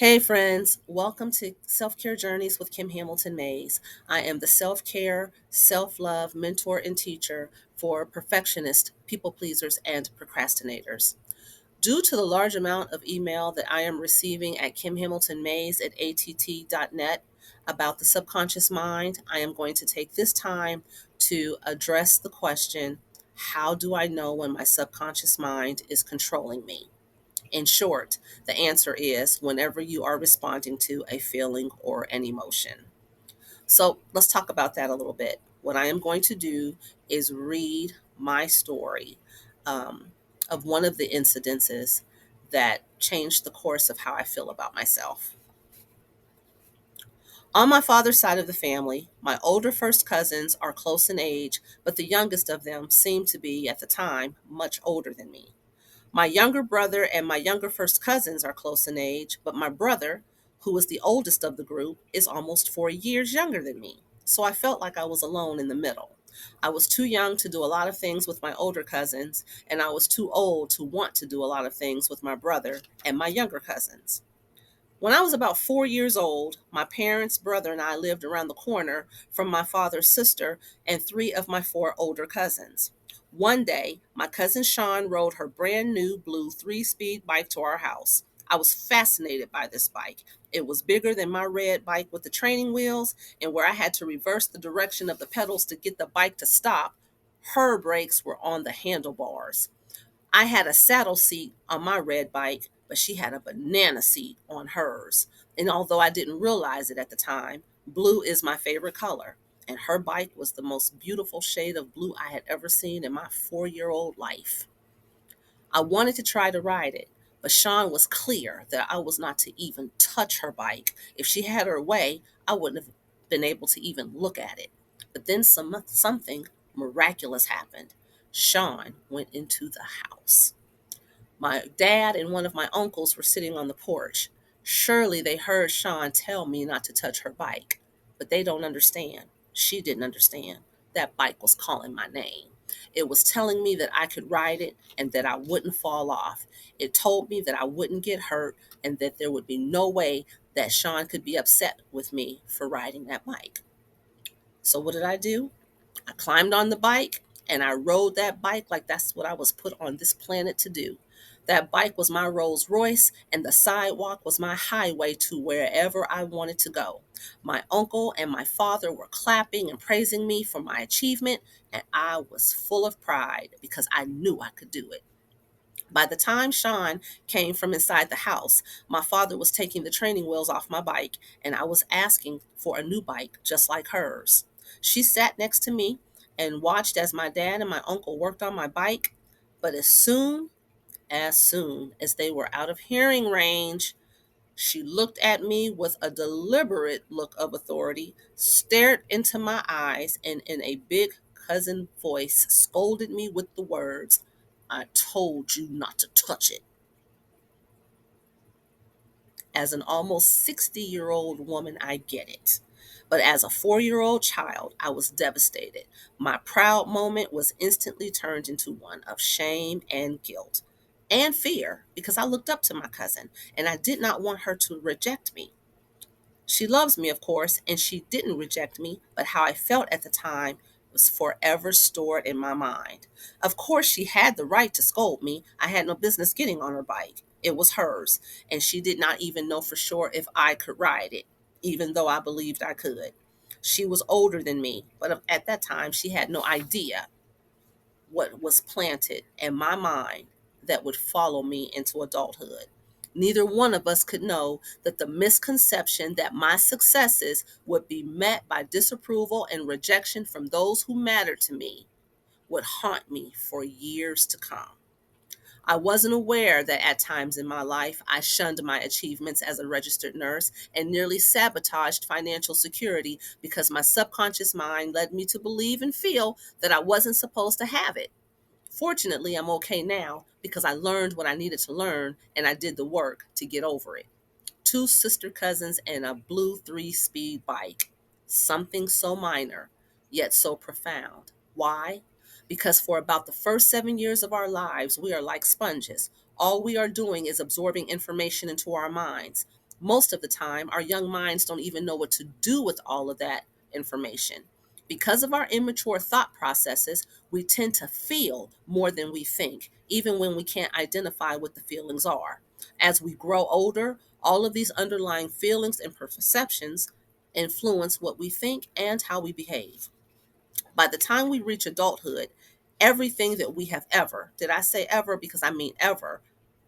Hey, friends, welcome to Self Care Journeys with Kim Hamilton Mays. I am the self care, self love mentor and teacher for perfectionists, people pleasers, and procrastinators. Due to the large amount of email that I am receiving at kimhamiltonmays at att.net about the subconscious mind, I am going to take this time to address the question: how do I know when my subconscious mind is controlling me? In short, the answer is whenever you are responding to a feeling or an emotion. So let's talk about that a little bit. What I am going to do is read my story um, of one of the incidences that changed the course of how I feel about myself. On my father's side of the family, my older first cousins are close in age, but the youngest of them seemed to be, at the time, much older than me. My younger brother and my younger first cousins are close in age, but my brother, who is the oldest of the group, is almost 4 years younger than me. So I felt like I was alone in the middle. I was too young to do a lot of things with my older cousins, and I was too old to want to do a lot of things with my brother and my younger cousins. When I was about 4 years old, my parents, brother, and I lived around the corner from my father's sister and three of my four older cousins. One day, my cousin Sean rode her brand new blue 3 speed bike to our house. I was fascinated by this bike. It was bigger than my red bike with the training wheels, and where I had to reverse the direction of the pedals to get the bike to stop, her brakes were on the handlebars. I had a saddle seat on my red bike, but she had a banana seat on hers. And although I didn't realize it at the time, blue is my favorite color. And her bike was the most beautiful shade of blue I had ever seen in my 4 year old life. I wanted to try to ride it, but Sean was clear that I was not to even touch her bike. If she had her way, I wouldn't have been able to even look at it. But then something miraculous happened. Sean went into the house. My dad and one of my uncles were sitting on the porch. Surely they heard Sean tell me not to touch her bike, but they don't understand. She didn't understand. That bike was calling my name. It was telling me that I could ride it and that I wouldn't fall off. It told me that I wouldn't get hurt and that there would be no way that Sean could be upset with me for riding that bike. So what did I do? I climbed on the bike and I rode that bike like that's what I was put on this planet to do. That bike was my Rolls Royce, and the sidewalk was my highway to wherever I wanted to go. My uncle and my father were clapping and praising me for my achievement, and I was full of pride because I knew I could do it. By the time Sean came from inside the house, my father was taking the training wheels off my bike, and I was asking for a new bike just like hers. She sat next to me and watched as my dad and my uncle worked on my bike, but as soon as they were out of hearing range, she looked at me with a deliberate look of authority, stared into my eyes, and in a big cousin voice scolded me with the words, "I told you not to touch it." As an almost 60-year-old woman, I get it. But as a 4 year old child, I was devastated. My proud moment was instantly turned into one of shame and guilt and fear because I looked up to my cousin and I did not want her to reject me. She loves me, of course, and she didn't reject me, but how I felt at the time was forever stored in my mind. Of course, she had the right to scold me. I had no business getting on her bike. It was hers, and she did not even know for sure if I could ride it, even though I believed I could. She was older than me, but at that time, she had no idea what was planted in my mind that would follow me into adulthood. Neither one of us could know that the misconception that my successes would be met by disapproval and rejection from those who mattered to me would haunt me for years to come. I wasn't aware that at times in my life I shunned my achievements as a registered nurse and nearly sabotaged financial security because my subconscious mind led me to believe and feel that I wasn't supposed to have it. Fortunately, I'm okay now because I learned what I needed to learn and I did the work to get over it. Two sister cousins and a blue 3 speed bike. Something so minor, yet so profound. Why? Because for about the first 7 years of our lives, we are like sponges. All we are doing is absorbing information into our minds. Most of the time, our young minds don't even know what to do with all of that information. Because of our immature thought processes, we tend to feel more than we think, even when we can't identify what the feelings are. As we grow older, all of these underlying feelings and perceptions influence what we think and how we behave. By the time we reach adulthood, everything that we have ever, did I say ever? Because I mean ever,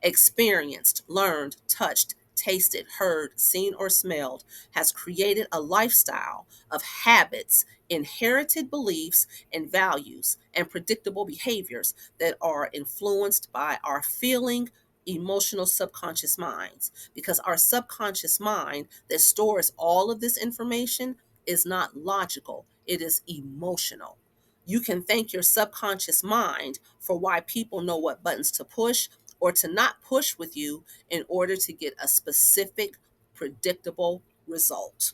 experienced, learned, touched, tasted, heard, seen, or smelled has created a lifestyle of habits, inherited beliefs and values, and predictable behaviors that are influenced by our feeling, emotional subconscious minds. Because our subconscious mind that stores all of this information is not logical, it is emotional. You can thank your subconscious mind for why people know what buttons to push or to not push with you in order to get a specific, predictable result.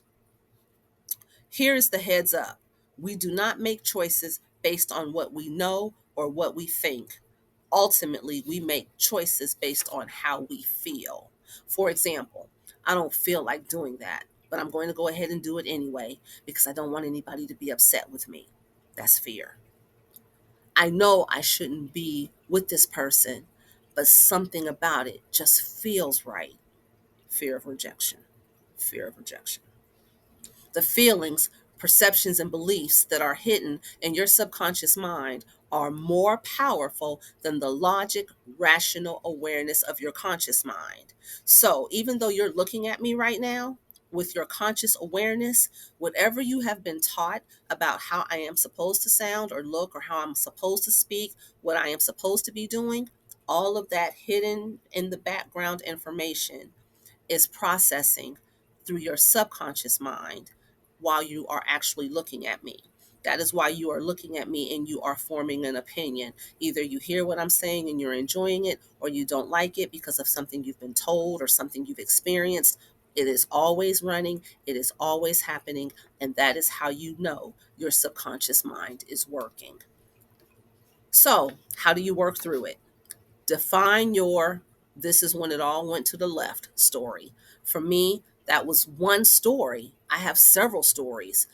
Here is the heads up: we do not make choices based on what we know or what we think. Ultimately, we make choices based on how we feel. For example, I don't feel like doing that, but I'm going to go ahead and do it anyway because I don't want anybody to be upset with me. That's fear. I know I shouldn't be with this person, but something about it just feels right. Fear of rejection. Fear of rejection. The feelings, perceptions, and beliefs that are hidden in your subconscious mind are more powerful than the logic, rational awareness of your conscious mind. So, even though you're looking at me right now, with your conscious awareness, whatever you have been taught about how I am supposed to sound or look, or how I'm supposed to speak, what I am supposed to be doing, all of that hidden in the background information is processing through your subconscious mind while you are actually looking at me. That is why you are looking at me and you are forming an opinion. Either you hear what I'm saying and you're enjoying it, or you don't like it because of something you've been told or something you've experienced. It is always running, it is always happening, and that is how you know your subconscious mind is working. So, how do you work through it? Define your "this is when it all went to the left" story. For me, that was one story. I have several stories.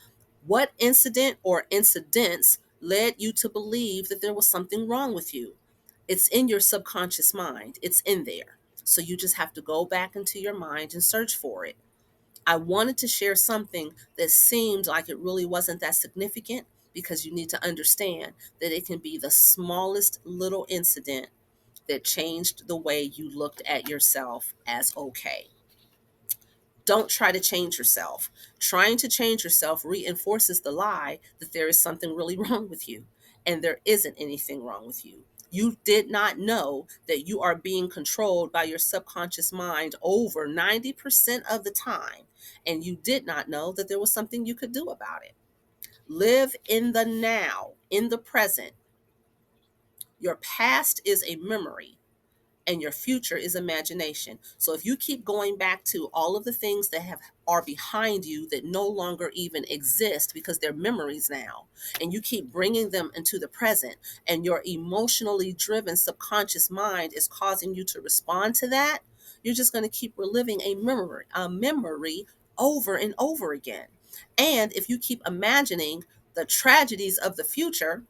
What incident or incidents led you to believe that there was something wrong with you? It's in your subconscious mind, it's in there. So you just have to go back into your mind and search for it. I wanted to share something that seemed like it really wasn't that significant, because you need to understand that it can be the smallest little incident that changed the way you looked at yourself as okay. Don't try to change yourself. Trying to change yourself reinforces the lie that there is something really wrong with you. And there isn't anything wrong with you. You did not know that you are being controlled by your subconscious mind over 90% of the time. And you did not know that there was something you could do about it. Live in the now, in the present. Your past is a memory and your future is imagination. So if you keep going back to all of the things that have are behind you that no longer even exist because they're memories now, and you keep bringing them into the present, and your emotionally driven subconscious mind is causing you to respond to that, you're just going to keep reliving a memory over and over again. And if you keep imagining the tragedies of the future,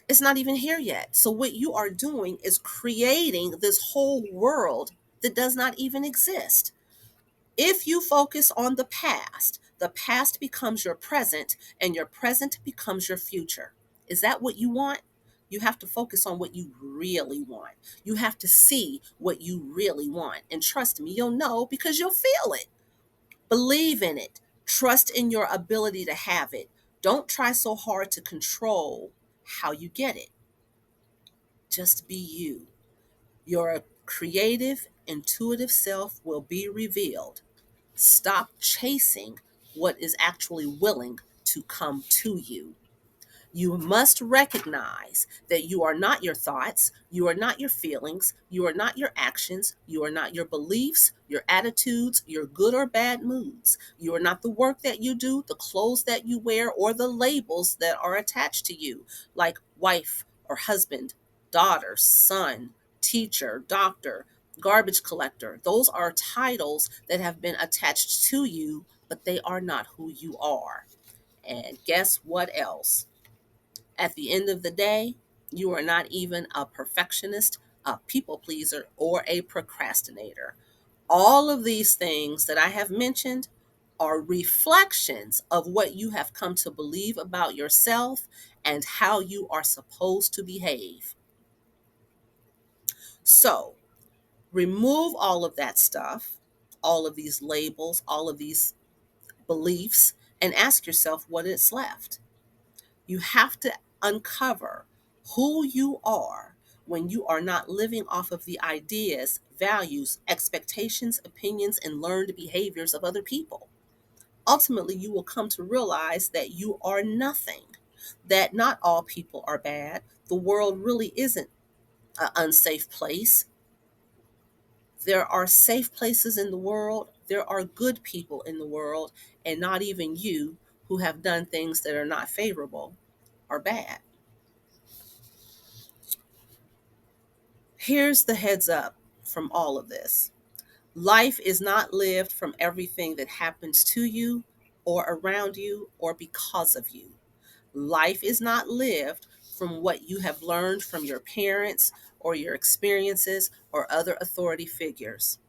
it's not even here yet. So what you are doing is creating this whole world that does not even exist. If you focus on the past becomes your present, and your present becomes your future. Is that what you want? You have to focus on what you really want. You have to see what you really want. And trust me, you'll know because you'll feel it. Believe in it. Trust in your ability to have it. Don't try so hard to control how you get it. Just be you. Your creative, intuitive self will be revealed. Stop chasing what is actually willing to come to you. You must recognize that you are not your thoughts, you are not your feelings, you are not your actions, you are not your beliefs, your attitudes, your good or bad moods. You are not the work that you do, the clothes that you wear, or the labels that are attached to you, like wife or husband, daughter, son, teacher, doctor. Garbage collector. Those are titles that have been attached to you, but they are not who you are. And guess what else? At the end of the day, you are not even a perfectionist, a people pleaser, or a procrastinator. All of these things that I have mentioned are reflections of what you have come to believe about yourself and how you are supposed to behave. So, remove all of that stuff, all of these labels, all of these beliefs, and ask yourself what is left. You have to uncover who you are when you are not living off of the ideas, values, expectations, opinions, and learned behaviors of other people. Ultimately, you will come to realize that you are nothing, that not all people are bad. The world really isn't an unsafe place. There are safe places in the world. There are good people in the world, and not even you who have done things that are not favorable are bad. Here's the heads up from all of this: life is not lived from everything that happens to you or around you or because of you. Life is not lived from what you have learned from your parents or your experiences or other authority figures.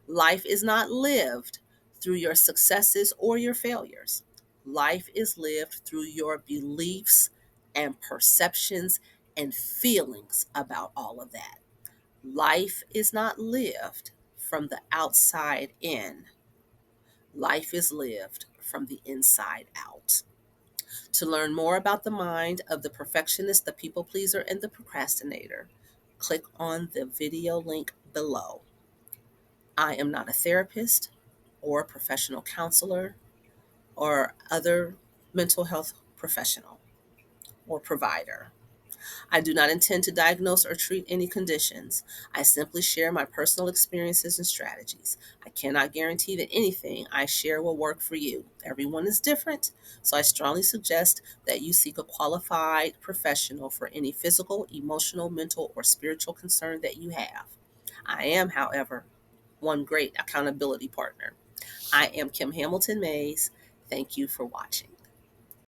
Life is not lived through your successes or your failures. Life is lived through your beliefs and perceptions and feelings about all of that. Life is not lived from the outside in. Life is lived from the inside out. To learn more about the mind of the perfectionist, the people pleaser, and the procrastinator, click on the video link below. I am not a therapist or a professional counselor or other mental health professional or provider. I do not intend to diagnose or treat any conditions. I simply share my personal experiences and strategies. I cannot guarantee that anything I share will work for you. Everyone is different, so I strongly suggest that you seek a qualified professional for any physical, emotional, mental, or spiritual concern that you have. I am, however, one great accountability partner. I am Kim Hamilton Mays. Thank you for watching.